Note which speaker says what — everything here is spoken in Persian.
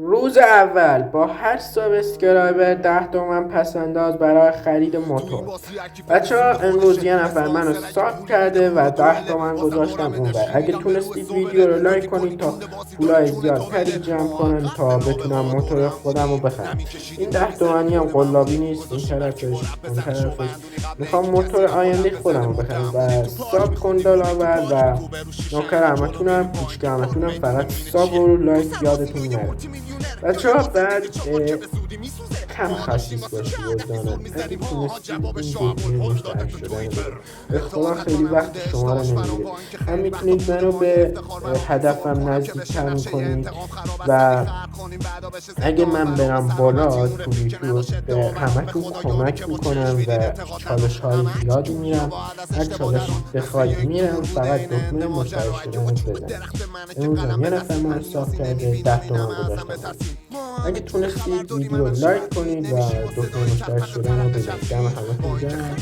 Speaker 1: روز اول با هر سابسکرایبر 10 تومن پسنداز برای خرید موتور. بچه ها امروز یه نفر منو ساب کرده و 10 تومن گذاشتم اونور. اگه تونستید ویدیو رو لایک کنید تا پولای زیادتری جمع کنم تا بتونم موتور خودم رو بخرم. این 10 تومنی هم قلابی نیست، این طرفش اون طرفش. میخوام موتور آینده خودم رو بخرم و ساب کن دلاور و نوکر همتونم، هیچ که همتونم، فقط ساب و لایک یادتون نره. بچه ها بعد کم خصیص باشی وجدانم. اگه تونستید این دکمه مشترک شدن به خدا خیلی وقت شما رو نمیگیره. هم میتونید منو به هدفم نزدیک‌تر میکنید و اگه من برم بالا تو یوتیوب به همتون کمک میکنم و چالش های زیادی میرم. هر چالشی بخواید میرم، فقط دکمه مشترک شدن بزنید. امروز هم یه نفر من حساب کرده 10 تومن گذاشتم. اگه تونستید ویدیو رو لایک کنید و دکمه مشترک شدن رو بزنید. دم همتون گرم.